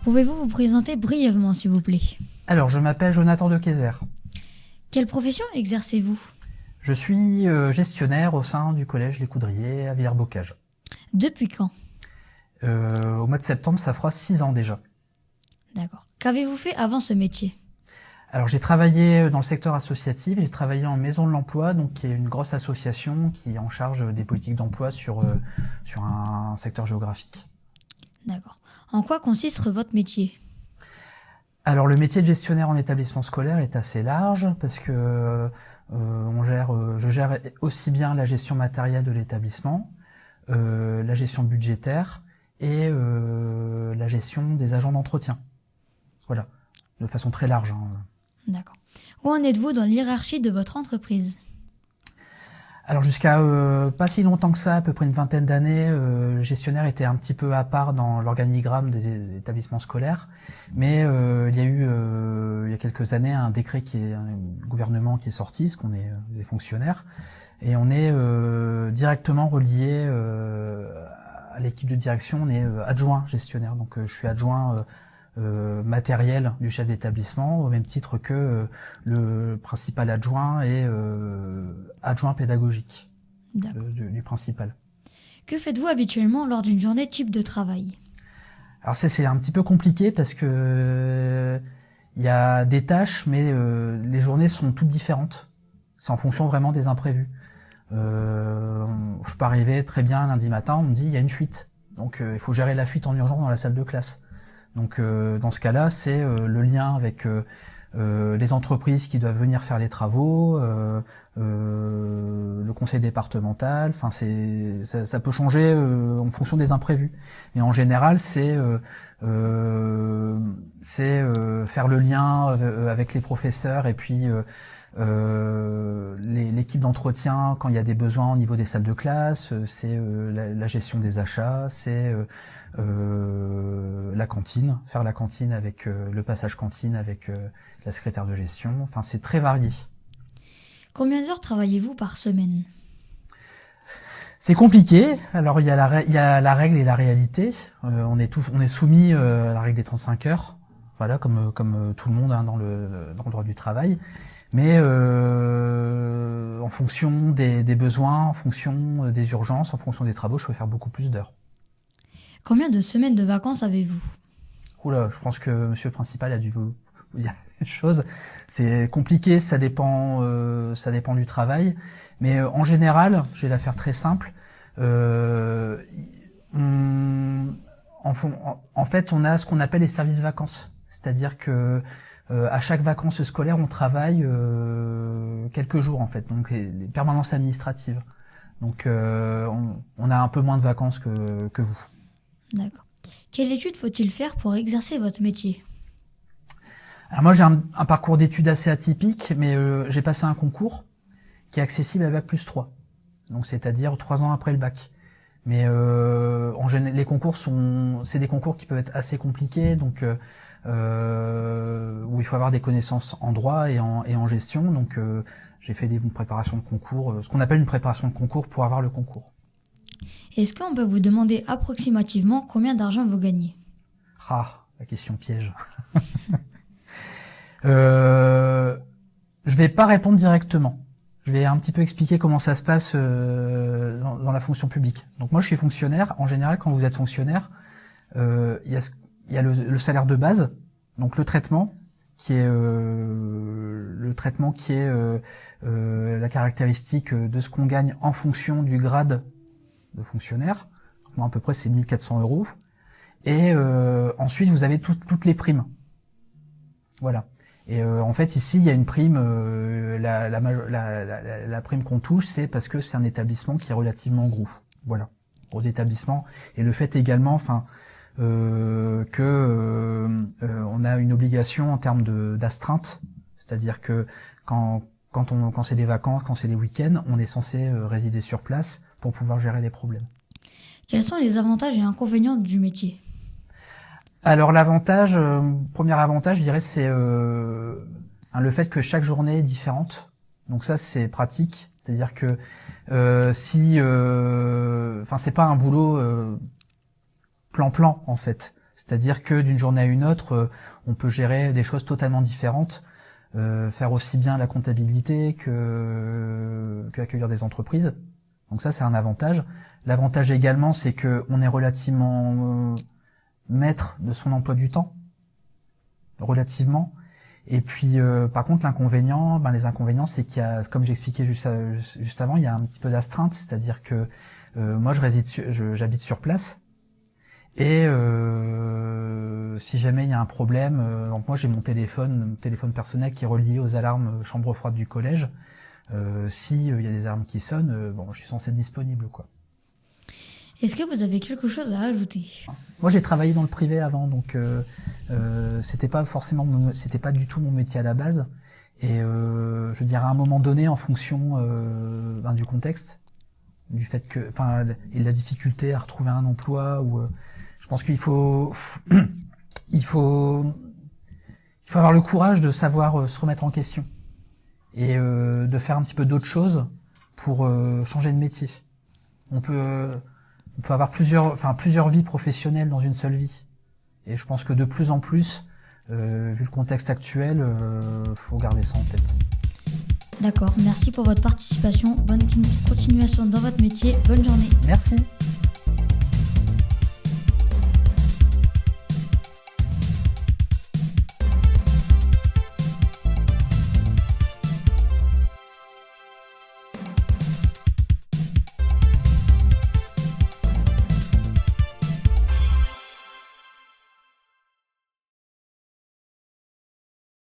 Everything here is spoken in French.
Pouvez-vous vous présenter brièvement, s'il vous plaît? Alors, je m'appelle Jonathan de Keyser. Quelle profession exercez-vous? Je suis gestionnaire au sein du collège Les Coudriers à Villers-Bocage. Depuis quand? Au mois de septembre, ça fera 6 ans déjà. D'accord. Qu'avez-vous fait avant ce métier? Alors, j'ai travaillé dans le secteur associatif, j'ai travaillé en Maison de l'Emploi, donc qui est une grosse association qui est en charge des politiques d'emploi sur un secteur géographique. D'accord. En quoi consiste votre métier? Alors, le métier de gestionnaire en établissement scolaire est assez large parce que je gère aussi bien la gestion matérielle de l'établissement, la gestion budgétaire et la gestion des agents d'entretien. Voilà, de façon très large. D'accord. Où en êtes-vous dans l'hiérarchie de votre entreprise? Alors jusqu'à pas si longtemps que ça, à peu près une vingtaine d'années, le gestionnaire était un petit peu à part dans l'organigramme des établissements scolaires, mais il y a eu il y a quelques années un décret un gouvernement qui est sorti, parce qu'on est des fonctionnaires, et on est directement relié à l'équipe de direction, on est adjoint gestionnaire, donc je suis adjoint matériel du chef d'établissement, au même titre que le principal adjoint et adjoint pédagogique du principal. Que faites-vous habituellement lors d'une journée type de travail? Alors c'est un petit peu compliqué parce que il y a des tâches, mais les journées sont toutes différentes. C'est en fonction vraiment des imprévus. Je peux arriver très bien lundi matin, on me dit il y a une fuite, donc il faut gérer la fuite en urgence dans la salle de classe. Donc dans ce cas-là, c'est le lien avec les entreprises qui doivent venir faire les travaux, le conseil départemental. Enfin, ça peut changer en fonction des imprévus. Mais en général, c'est faire le lien avec les professeurs et puis l'équipe d'entretien quand il y a des besoins au niveau des salles de classe, c'est la gestion des achats, c'est la cantine, faire la cantine avec le passage cantine avec la secrétaire de gestion, enfin c'est très varié. Combien d'heures travaillez-vous par semaine? C'est compliqué, alors il y a la règle et la réalité, on est soumis à la règle des 35 heures, voilà, comme tout le monde dans le droit du travail. Mais en fonction des besoins, en fonction des urgences, en fonction des travaux, je peux faire beaucoup plus d'heures. Combien de semaines de vacances avez-vous? Oula, je pense que monsieur le principal a dû vous dire une chose. C'est compliqué, ça dépend du travail. Mais en général, je vais la faire très simple. En fait, on a ce qu'on appelle les services vacances. C'est-à-dire que à chaque vacances scolaires, on travaille quelques jours en fait, donc les permanences administratives. Donc on a un peu moins de vacances que vous. D'accord. Quelle étude faut-il faire pour exercer votre métier? Alors moi j'ai un parcours d'études assez atypique, mais j'ai passé un concours qui est accessible à Bac+3, donc c'est-à-dire 3 ans après le bac. Mais en général, les concours c'est des concours qui peuvent être assez compliqués, donc où il faut avoir des connaissances en droit et en gestion. Donc j'ai fait une préparation de concours, ce qu'on appelle une préparation de concours pour avoir le concours. Est-ce qu'on peut vous demander approximativement combien d'argent vous gagnez? Ah, la question piège. Je vais pas répondre directement. Je vais un petit peu expliquer comment ça se passe dans la fonction publique. Donc moi je suis fonctionnaire. En général, quand vous êtes fonctionnaire, il y a le salaire de base, donc le traitement qui est la caractéristique de ce qu'on gagne en fonction du grade de fonctionnaire. Donc moi à peu près c'est 1400 €. Et ensuite vous avez toutes les primes. Voilà. Et en fait ici il y a une prime, la prime qu'on touche, c'est parce que c'est un établissement qui est relativement gros. Voilà, gros établissement. Et le fait également, enfin on a une obligation en termes d'astreinte, c'est-à-dire que quand c'est des vacances, quand c'est des week-ends, on est censé résider sur place pour pouvoir gérer les problèmes. Quels sont les avantages et inconvénients du métier? Alors premier avantage, je dirais, c'est le fait que chaque journée est différente. Donc ça, c'est pratique. C'est-à-dire que c'est pas un boulot plan en fait. C'est-à-dire que d'une journée à une autre, on peut gérer des choses totalement différentes, faire aussi bien la comptabilité que accueillir des entreprises. Donc ça, c'est un avantage. L'avantage également, c'est que on est relativement maître de son emploi du temps, relativement. Et puis, par contre, l'inconvénient, les inconvénients, c'est qu'il y a, comme j'expliquais juste avant, il y a un petit peu d'astreinte, c'est-à-dire que moi, j'habite sur place, et si jamais il y a un problème, donc moi, j'ai mon téléphone personnel qui est relié aux alarmes chambre froide du collège. Si il y a des alarmes qui sonnent, je suis censé être disponible, quoi. Est-ce que vous avez quelque chose à ajouter? Moi, j'ai travaillé dans le privé avant, donc c'était pas du tout mon métier à la base. Et je dirais à un moment donné, en fonction du contexte, du fait que, et de la difficulté à retrouver un emploi, ou je pense qu'il faut, il faut avoir le courage de savoir se remettre en question et de faire un petit peu d'autres choses pour changer de métier. On peut avoir plusieurs vies professionnelles dans une seule vie. Et je pense que de plus en plus, vu le contexte actuel, faut garder ça en tête. D'accord, merci pour votre participation. Bonne continuation dans votre métier. Bonne journée. Merci.